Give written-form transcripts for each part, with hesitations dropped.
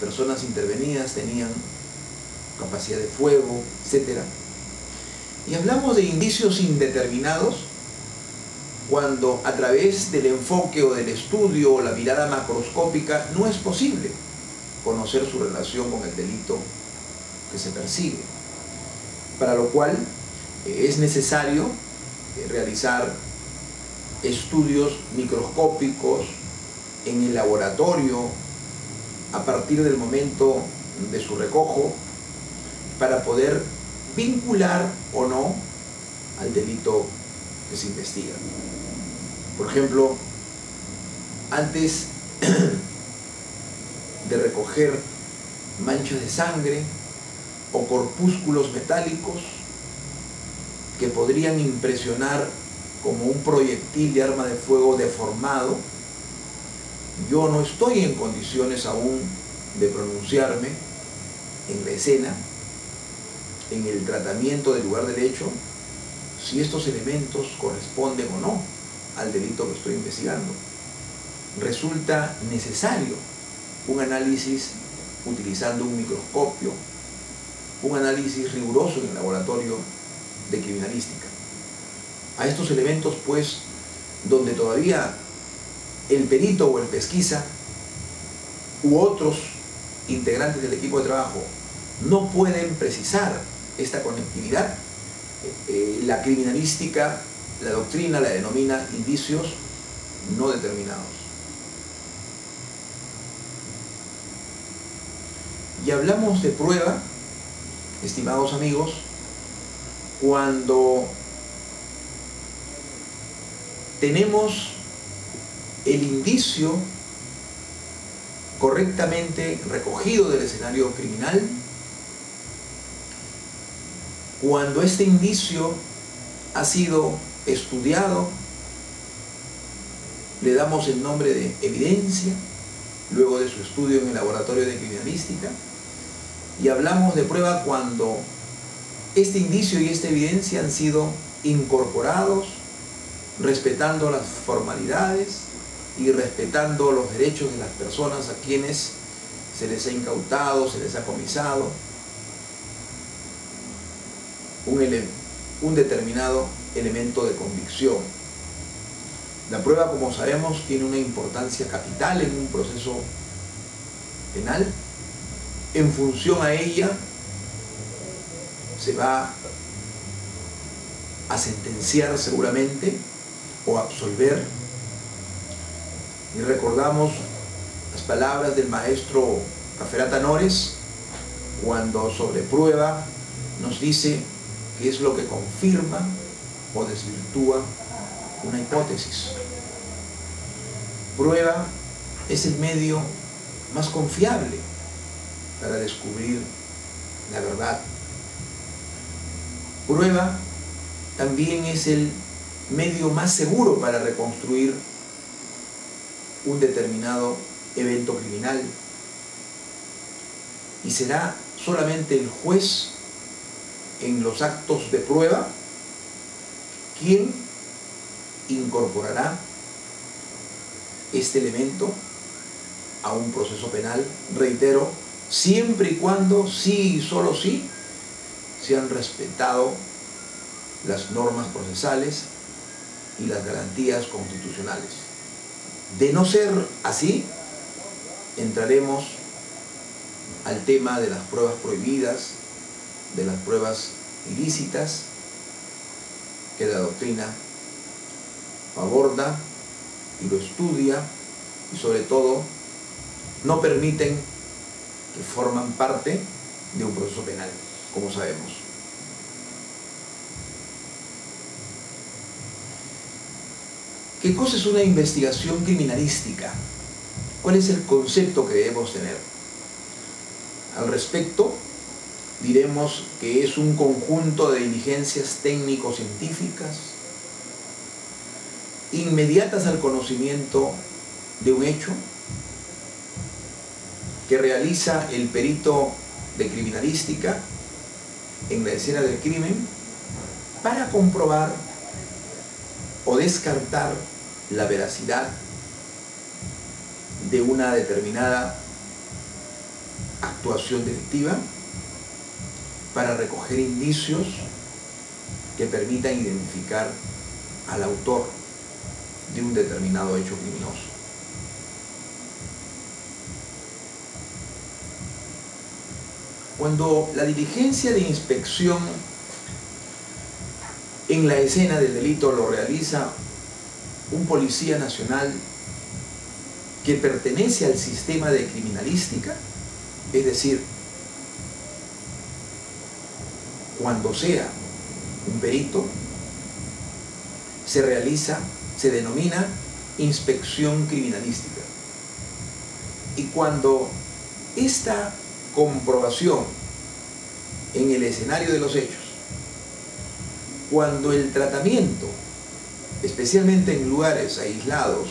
personas intervenidas tenían capacidad de fuego, etc. Y hablamos de indicios indeterminados cuando a través del enfoque o del estudio o la mirada macroscópica no es posible conocer su relación con el delito que se persigue, para lo cual es necesario realizar estudios microscópicos en el laboratorio a partir del momento de su recojo para poder vincular o no al delito que se investiga. Por ejemplo, antes de recoger manchas de sangre o corpúsculos metálicos que podrían impresionar como un proyectil de arma de fuego deformado, yo no estoy en condiciones aún de pronunciarme en la escena, en el tratamiento del lugar del hecho, si estos elementos corresponden o no al delito que estoy investigando. Resulta necesario un análisis utilizando un microscopio, un análisis riguroso en el laboratorio de criminalística. A estos elementos, pues, donde todavía el perito o el pesquisa u otros integrantes del equipo de trabajo no pueden precisar esta conectividad, la criminalística, la doctrina la denomina indicios no determinados. Y hablamos de prueba, estimados amigos, cuando tenemos el indicio correctamente recogido del escenario criminal, cuando este indicio ha sido estudiado, le damos el nombre de evidencia, luego de su estudio en el laboratorio de criminalística, y hablamos de prueba cuando este indicio y esta evidencia han sido incorporados, respetando las formalidades y respetando los derechos de las personas a quienes se les ha incautado, se les ha comisado un determinado elemento de convicción. La prueba, como sabemos, tiene una importancia capital en un proceso penal. En función a ella se va a sentenciar seguramente o absolver. Y recordamos las palabras del maestro Caferata Nores cuando sobre prueba nos dice qué es lo que confirma o desvirtúa una hipótesis. Prueba es el medio más confiable para descubrir la verdad. Prueba también es el medio más seguro para reconstruir un determinado evento criminal. Y será solamente el juez en los actos de prueba quien incorporará este elemento a un proceso penal, reitero, siempre y cuando, sí y solo sí, se han respetado las normas procesales y las garantías constitucionales. De no ser así, entraremos al tema de las pruebas prohibidas, de las pruebas ilícitas, que la doctrina aborda y lo estudia, y sobre todo no permiten que forman parte de un proceso penal, como sabemos. ¿Qué cosa es una investigación criminalística? ¿Cuál es el concepto que debemos tener? Al respecto, diremos que es un conjunto de diligencias técnico-científicas inmediatas al conocimiento de un hecho que realiza el perito de criminalística en la escena del crimen para comprobar o descartar la veracidad de una determinada actuación delictiva para recoger indicios que permitan identificar al autor de un determinado hecho criminoso. Cuando la diligencia de inspección en la escena del delito lo realiza un policía nacional que pertenece al sistema de criminalística, es decir, cuando sea un perito, se denomina inspección criminalística. Y cuando esta comprobación en el escenario de los hechos, cuando el tratamiento, especialmente en lugares aislados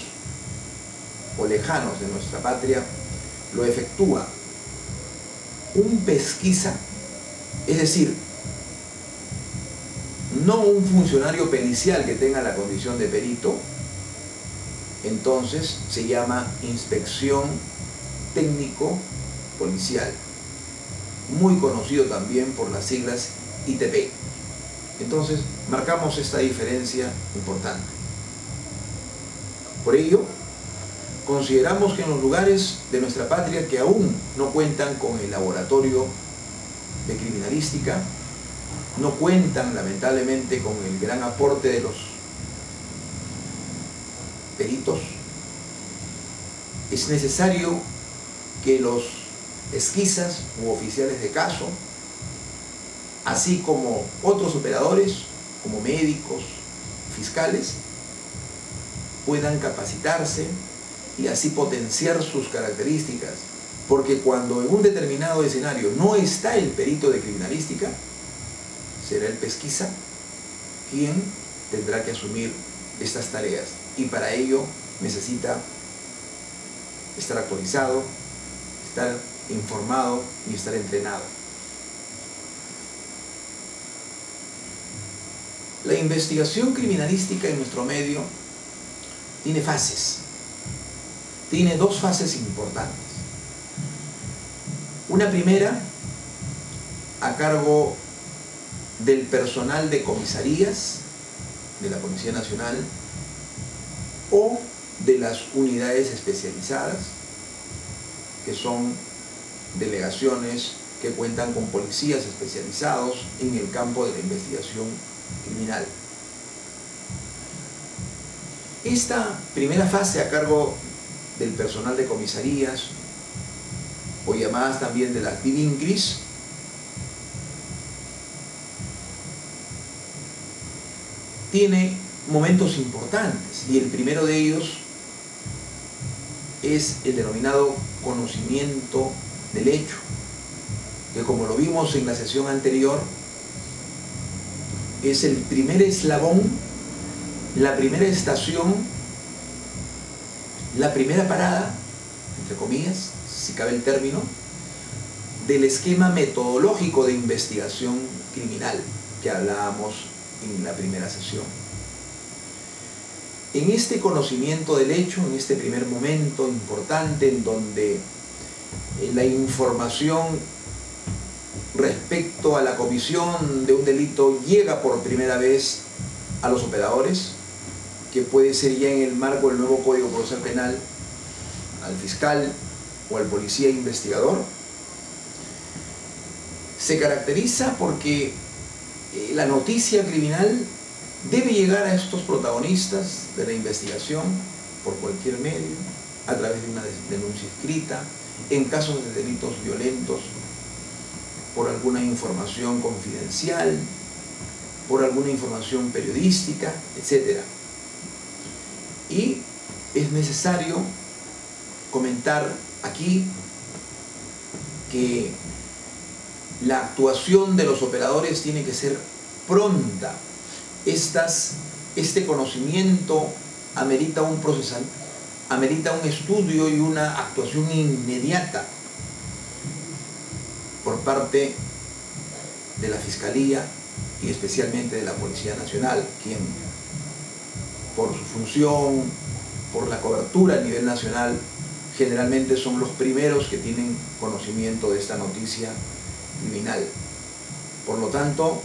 o lejanos de nuestra patria, lo efectúa un pesquisa, es decir, no un funcionario pericial que tenga la condición de perito, entonces se llama inspección técnico-policial, muy conocido también por las siglas ITP. Entonces, marcamos esta diferencia importante. Por ello, consideramos que en los lugares de nuestra patria que aún no cuentan con el laboratorio de criminalística, no cuentan lamentablemente con el gran aporte de los peritos, es necesario que los pesquisas u oficiales de caso, así como otros operadores, como médicos, fiscales, puedan capacitarse y así potenciar sus características, porque cuando en un determinado escenario no está el perito de criminalística, será el pesquisa quien tendrá que asumir estas tareas, y para ello necesita estar actualizado, estar informado y estar entrenado. La investigación criminalística en nuestro medio tiene fases, tiene dos fases importantes. Una primera a cargo del personal de comisarías de la Policía Nacional o de las unidades especializadas, que son delegaciones que cuentan con policías especializados en el campo de la investigación criminal. Esta primera fase a cargo del personal de comisarías, o llamadas también de las DIVINCRIS, tiene momentos importantes, y el primero de ellos es el denominado conocimiento del hecho, que, como lo vimos en la sesión anterior, es el primer eslabón, la primera estación, la primera parada, entre comillas, si cabe el término, del esquema metodológico de investigación criminal que hablábamos en la primera sesión. En este conocimiento del hecho, en este primer momento importante en donde la información respecto a la comisión de un delito llega por primera vez a los operadores, que puede ser ya en el marco del nuevo Código Procesal Penal, al fiscal o al policía investigador, se caracteriza porque la noticia criminal debe llegar a estos protagonistas de la investigación por cualquier medio, a través de una denuncia escrita, en casos de delitos violentos, por alguna información confidencial, por alguna información periodística, etc. Y es necesario comentar aquí que la actuación de los operadores tiene que ser pronta. Este conocimiento amerita un estudio y una actuación inmediata por parte de la Fiscalía y especialmente de la Policía Nacional, quien, por su función, por la cobertura a nivel nacional, generalmente son los primeros que tienen conocimiento de esta noticia criminal. Por lo tanto,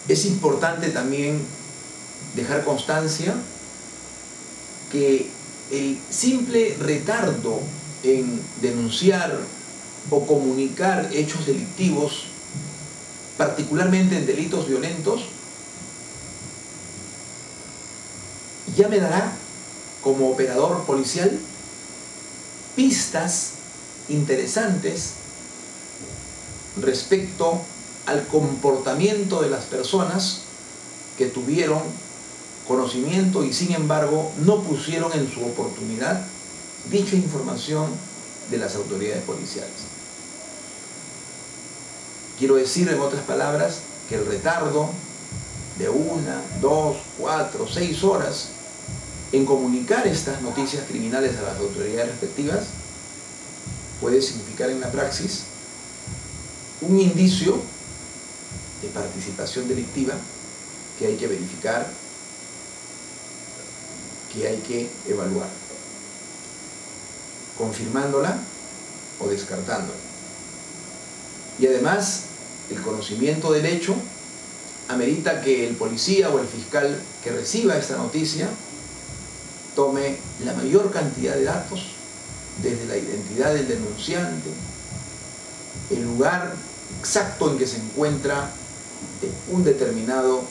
es importante también dejar constancia que el simple retardo en denunciar o comunicar hechos delictivos, particularmente en delitos violentos, ya me dará, como operador policial, pistas interesantes respecto al comportamiento de las personas que tuvieron conocimiento y sin embargo no pusieron en su oportunidad dicha información de las autoridades policiales. Quiero decir, en otras palabras, que el retardo de 1, 2, 4, 6 horas en comunicar estas noticias criminales a las autoridades respectivas puede significar en la praxis un indicio de participación delictiva que hay que verificar, que hay que evaluar, confirmándola o descartándola. Y además, el conocimiento del hecho amerita que el policía o el fiscal que reciba esta noticia tome la mayor cantidad de datos, desde la identidad del denunciante, el lugar exacto en que se encuentra un determinado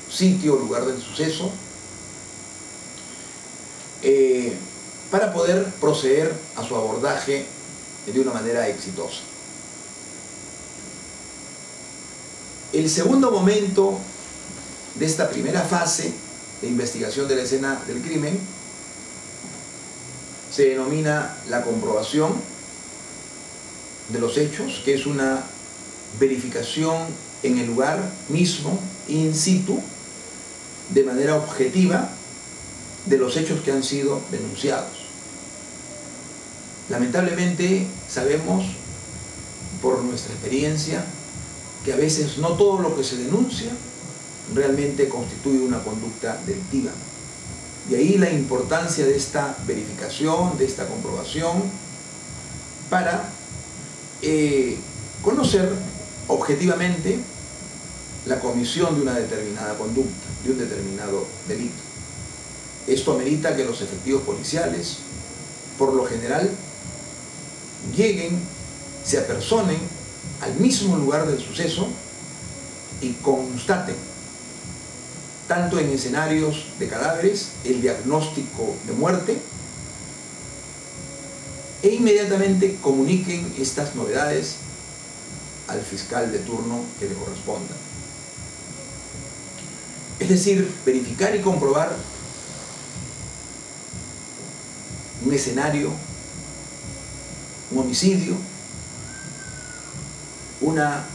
sitio o lugar del suceso, para poder proceder a su abordaje de una manera exitosa. El segundo momento de esta primera fase de investigación de la escena del crimen se denomina la comprobación de los hechos, que es una verificación en el lugar mismo, in situ, de manera objetiva, de los hechos que han sido denunciados. Lamentablemente sabemos, por nuestra experiencia, que a veces no todo lo que se denuncia realmente constituye una conducta delictiva. De ahí la importancia de esta verificación, de esta comprobación, para conocer objetivamente la comisión de una determinada conducta, de un determinado delito. Esto amerita que los efectivos policiales, por lo general, lleguen, se apersonen al mismo lugar del suceso y constaten, tanto en escenarios de cadáveres, el diagnóstico de muerte, e inmediatamente comuniquen estas novedades al fiscal de turno que le corresponda. Es decir, verificar y comprobar un escenario, un homicidio, una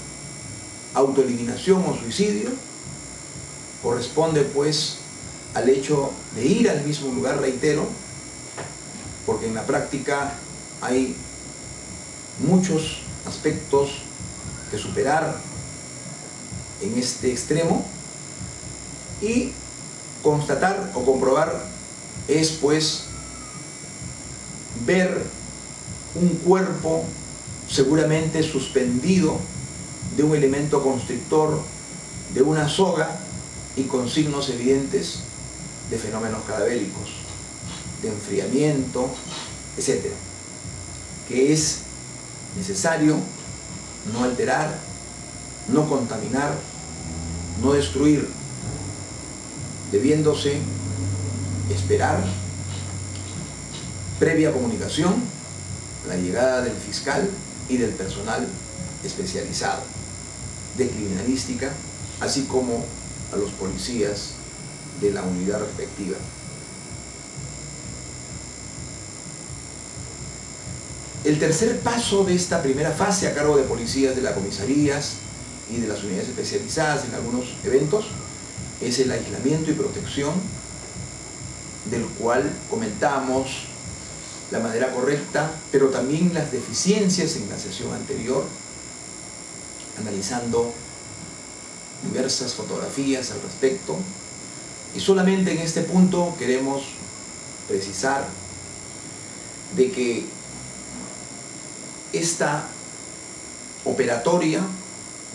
autoeliminación o suicidio, corresponde pues al hecho de ir al mismo lugar, reitero, porque en la práctica hay muchos aspectos que superar en este extremo, y constatar o comprobar es pues ver un cuerpo seguramente suspendido de un elemento constrictor, de una soga, y con signos evidentes de fenómenos cadavéricos, de enfriamiento, etc. Que es necesario no alterar, no contaminar, no destruir, debiéndose esperar, previa comunicación, la llegada del fiscal y del personal especializado de criminalística, así como a los policías de la unidad respectiva. El tercer paso de esta primera fase, a cargo de policías de las comisarías y de las unidades especializadas en algunos eventos, es el aislamiento y protección, del cual comentamos la manera correcta, pero también las deficiencias en la sesión anterior, analizando diversas fotografías al respecto, y solamente en este punto queremos precisar de que esta operatoria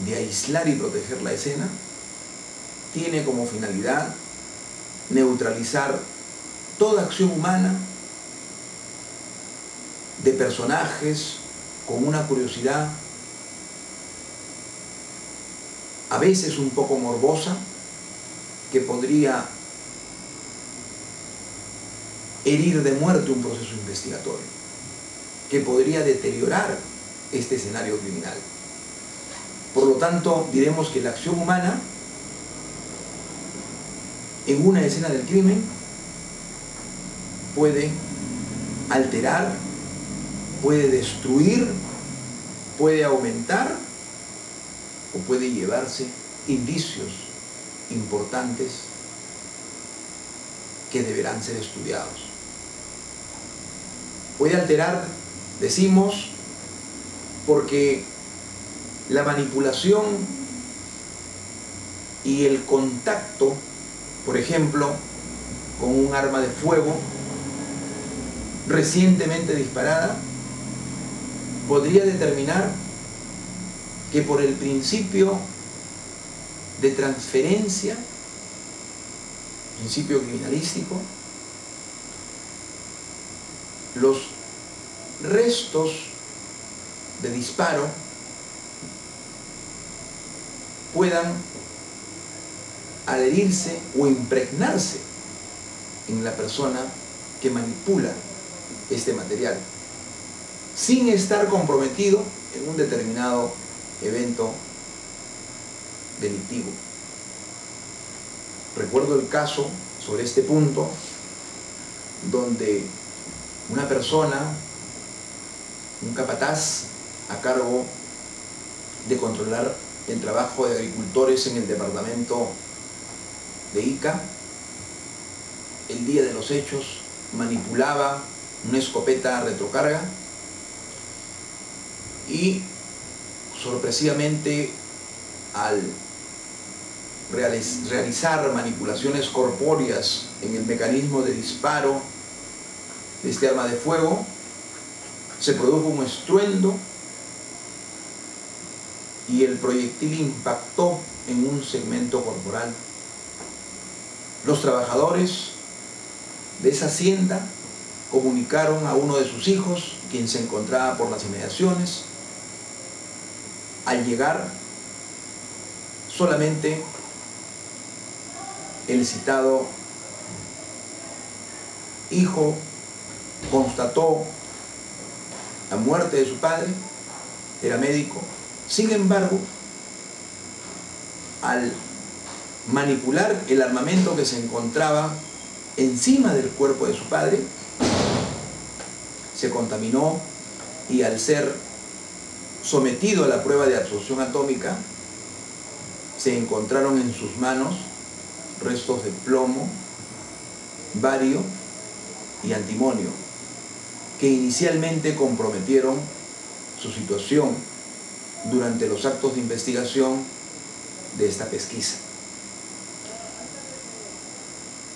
de aislar y proteger la escena tiene como finalidad neutralizar toda acción humana de personajes con una curiosidad a veces un poco morbosa que podría herir de muerte un proceso investigatorio, que podría deteriorar este escenario criminal. Por lo tanto, diremos que la acción humana en una escena del crimen puede alterar, puede destruir, puede aumentar o puede llevarse indicios importantes que deberán ser estudiados. Puede alterar, decimos, porque la manipulación y el contacto, por ejemplo, con un arma de fuego recientemente disparada, podría determinar que por el principio de transferencia, principio criminalístico, los restos de disparo puedan adherirse o impregnarse en la persona que manipula este material, sin estar comprometido en un determinado evento delictivo. Recuerdo el caso sobre este punto donde una persona, un capataz a cargo de controlar el trabajo de agricultores en el departamento de Ica, el día de los hechos manipulaba una escopeta retrocarga y sorpresivamente al realizar manipulaciones corpóreas en el mecanismo de disparo de este arma de fuego, se produjo un estruendo y el proyectil impactó en un segmento corporal. Los trabajadores de esa hacienda comunicaron a uno de sus hijos, quien se encontraba por las inmediaciones. Al llegar, solamente el citado hijo constató la muerte de su padre, era médico. Sin embargo, al manipular el armamento que se encontraba encima del cuerpo de su padre, se contaminó y al ser sometido a la prueba de absorción atómica, se encontraron en sus manos restos de plomo, bario y antimonio, que inicialmente comprometieron su situación durante los actos de investigación de esta pesquisa.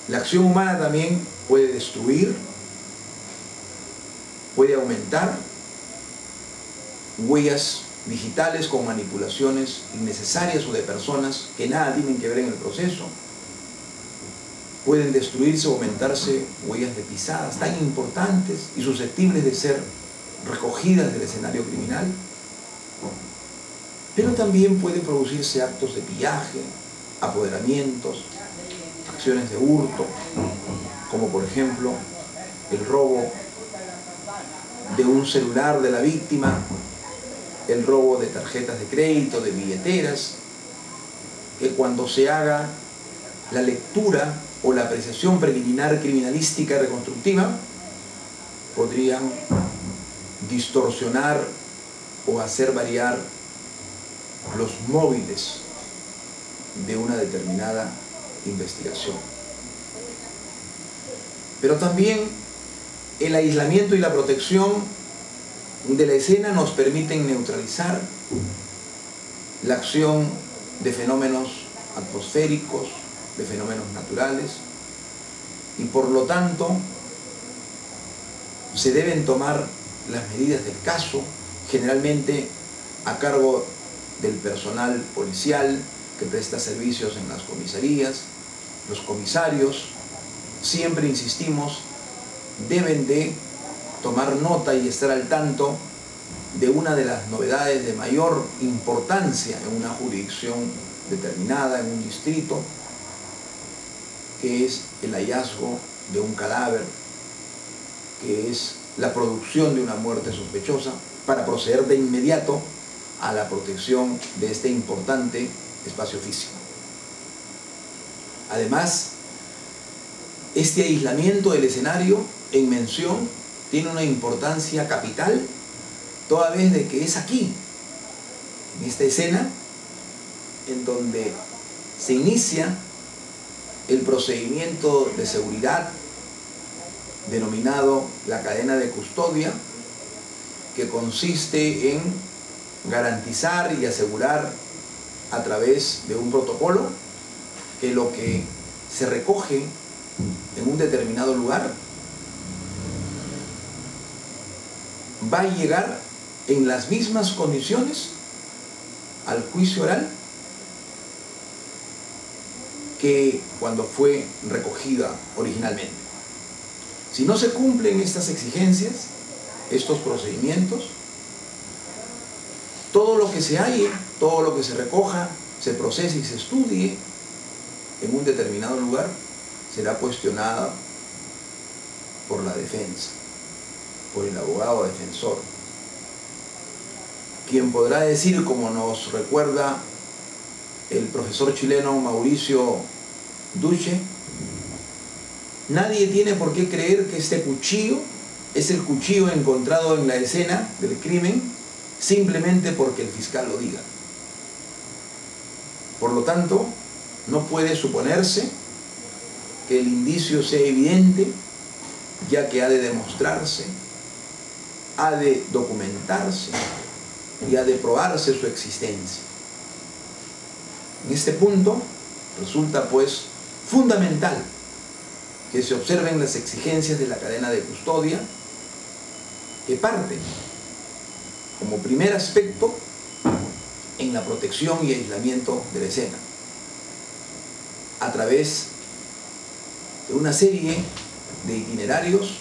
La acción humana también puede destruir, puede aumentar huellas digitales con manipulaciones innecesarias o de personas que nada tienen que ver en el proceso. Pueden destruirse o aumentarse huellas de pisadas tan importantes y susceptibles de ser recogidas del escenario criminal. Pero también pueden producirse actos de pillaje, apoderamientos, acciones de hurto, como por ejemplo el robo de un celular de la víctima, el robo de tarjetas de crédito, de billeteras, que cuando se haga la lectura o la apreciación preliminar criminalística reconstructiva, podrían distorsionar o hacer variar los móviles de una determinada investigación. Pero también el aislamiento y la protección de la escena nos permiten neutralizar la acción de fenómenos atmosféricos, de fenómenos naturales, y por lo tanto se deben tomar las medidas del caso, generalmente a cargo del personal policial que presta servicios en las comisarías. Los comisarios, siempre insistimos, deben de tomar nota y estar al tanto de una de las novedades de mayor importancia en una jurisdicción determinada, en un distrito, que es el hallazgo de un cadáver, que es la producción de una muerte sospechosa, para proceder de inmediato a la protección de este importante espacio físico. Además, este aislamiento del escenario en mención tiene una importancia capital, toda vez de que es aquí, en esta escena, en donde se inicia el procedimiento de seguridad denominado la cadena de custodia, que consiste en garantizar y asegurar a través de un protocolo que lo que se recoge en un determinado lugar va a llegar en las mismas condiciones al juicio oral que cuando fue recogida originalmente. Si no se cumplen estas exigencias, estos procedimientos, todo lo que se halle, todo lo que se recoja, se procese y se estudie en un determinado lugar, será cuestionado por la defensa, por el abogado defensor, quien podrá decir, como nos recuerda el profesor chileno Mauricio Duche: nadie tiene por qué creer que este cuchillo es el cuchillo encontrado en la escena del crimen simplemente porque el fiscal lo diga. Por lo tanto, no puede suponerse que el indicio sea evidente, ya que ha de demostrarse, ha de documentarse y ha de probarse su existencia. En este punto resulta pues fundamental que se observen las exigencias de la cadena de custodia, que parten como primer aspecto en la protección y aislamiento de la escena, a través de una serie de itinerarios,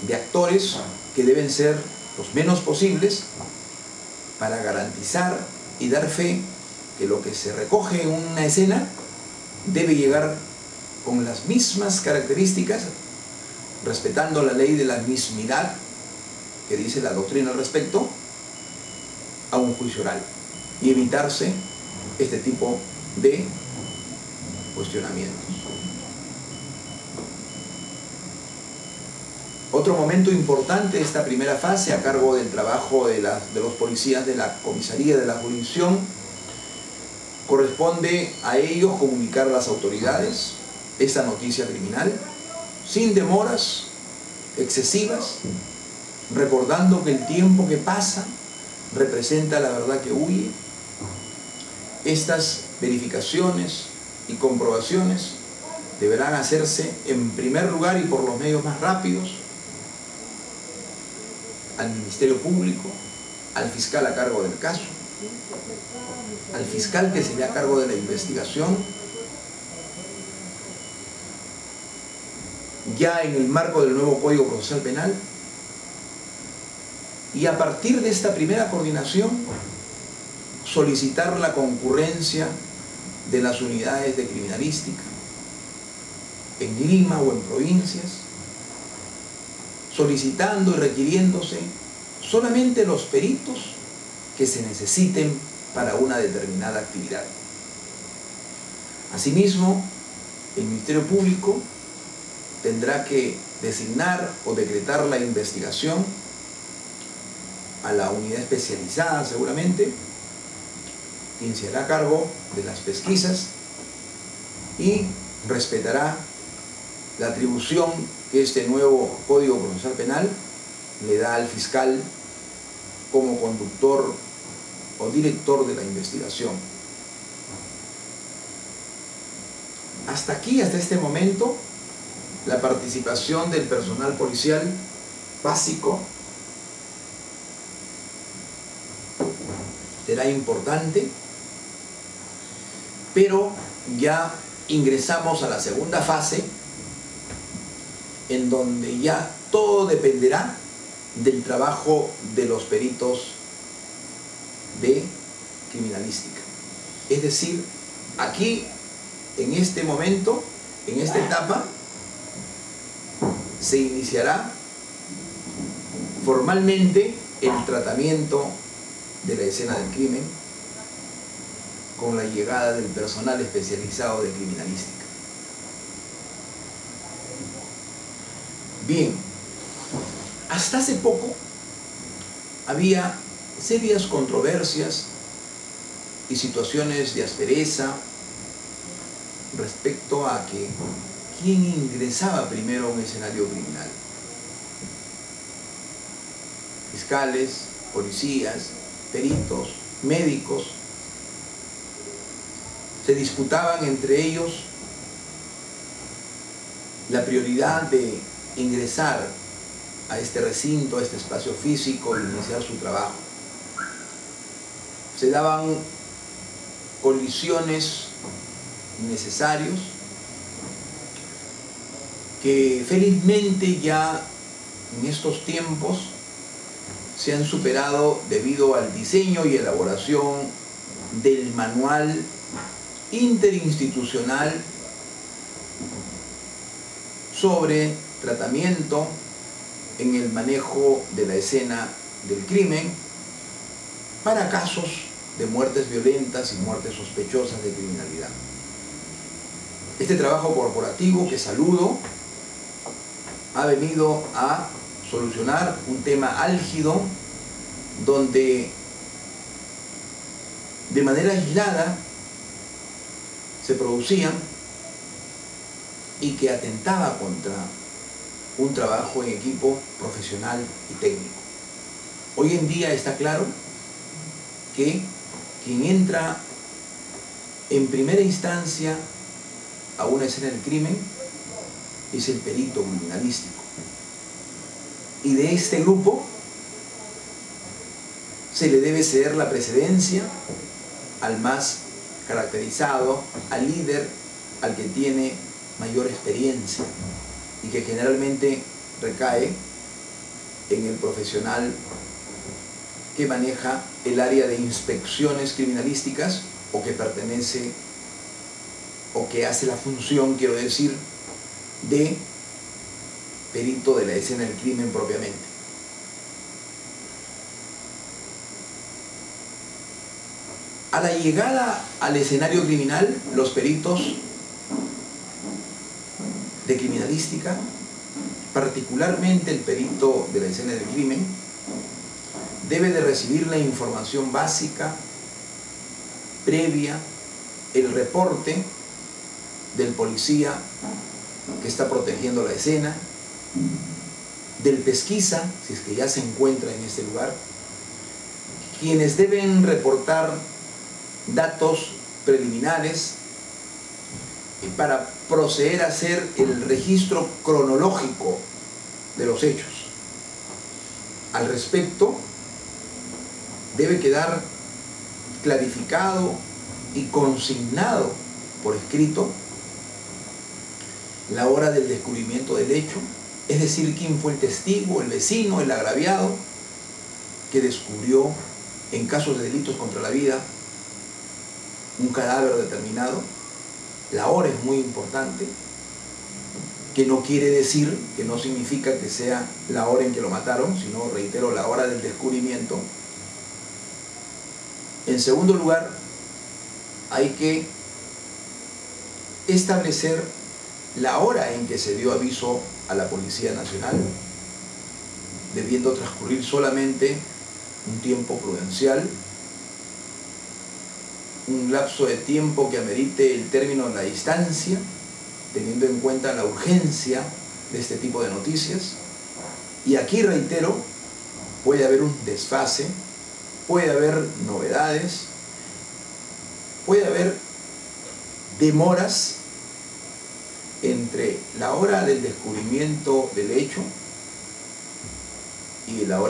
de actores que deben ser los menos posibles, para garantizar y dar fe que lo que se recoge en una escena debe llegar con las mismas características, respetando la ley de la mismidad que dice la doctrina al respecto, a un juicio oral, y evitarse este tipo de cuestionamientos. Otro momento importante de esta primera fase, a cargo del trabajo de los policías de la comisaría de la jurisdicción, corresponde a ellos comunicar a las autoridades esta noticia criminal sin demoras excesivas, recordando que el tiempo que pasa representa la verdad que huye. Estas verificaciones y comprobaciones deberán hacerse en primer lugar y por los medios más rápidos al Ministerio Público, al fiscal a cargo del caso, al fiscal que se ve a cargo de la investigación, ya en el marco del nuevo Código Procesal Penal, y a partir de esta primera coordinación solicitar la concurrencia de las unidades de criminalística en Lima o en provincias, solicitando y requiriéndose solamente los peritos que se necesiten para una determinada actividad. Asimismo, el Ministerio Público tendrá que designar o decretar la investigación a la unidad especializada, seguramente, quien se hará cargo de las pesquisas y respetará la atribución que este nuevo Código Procesal Penal le da al fiscal como conductor o director de la investigación. Hasta aquí, hasta este momento, la participación del personal policial básico, será importante, pero ya ingresamos a la segunda fase, en donde ya todo dependerá del trabajo de los peritos de criminalística. Es decir, aquí, en este momento, en esta etapa, se iniciará formalmente el tratamiento de la escena del crimen con la llegada del personal especializado de criminalística. Bien, hasta hace poco había serias controversias y situaciones de aspereza respecto a que quién ingresaba primero a un escenario criminal. Fiscales, policías, peritos, médicos, se disputaban entre ellos la prioridad de ingresar a este recinto, a este espacio físico, e iniciar su trabajo. Se daban colisiones innecesarios que felizmente ya en estos tiempos se han superado debido al diseño y elaboración del manual interinstitucional sobre tratamiento en el manejo de la escena del crimen para casos de muertes violentas y muertes sospechosas de criminalidad. Este trabajo corporativo, que saludo, ha venido a solucionar un tema álgido donde de manera aislada se producían y que atentaba contra un trabajo en equipo profesional y técnico. Hoy en día está claro que quien entra en primera instancia a una escena del crimen es el perito criminalístico. Y de este grupo se le debe ceder la precedencia al más caracterizado, al líder, al que tiene mayor experiencia y que generalmente recae en el profesional que maneja el área de inspecciones criminalísticas o que pertenece o que hace la función, quiero decir, de perito de la escena del crimen propiamente. A la llegada al escenario criminal, los peritos de criminalística, particularmente el perito de la escena del crimen, debe de recibir la información básica, previa, el reporte del policía que está protegiendo la escena, del pesquisa, si es que ya se encuentra en este lugar, quienes deben reportar datos preliminares para proceder a hacer el registro cronológico de los hechos. Al respecto, debe quedar clarificado y consignado por escrito la hora del descubrimiento del hecho, es decir, quién fue el testigo, el vecino, el agraviado que descubrió en casos de delitos contra la vida un cadáver determinado. La hora es muy importante, que no quiere decir, que no significa que sea la hora en que lo mataron, sino, reitero, la hora del descubrimiento. En segundo lugar, hay que establecer la hora en que se dio aviso a la Policía Nacional, debiendo transcurrir solamente un tiempo prudencial, un lapso de tiempo que amerite el término de la distancia, teniendo en cuenta la urgencia de este tipo de noticias. Y aquí, reitero, puede haber un desfase, puede haber novedades, puede haber demoras entre la hora del descubrimiento del hecho y la hora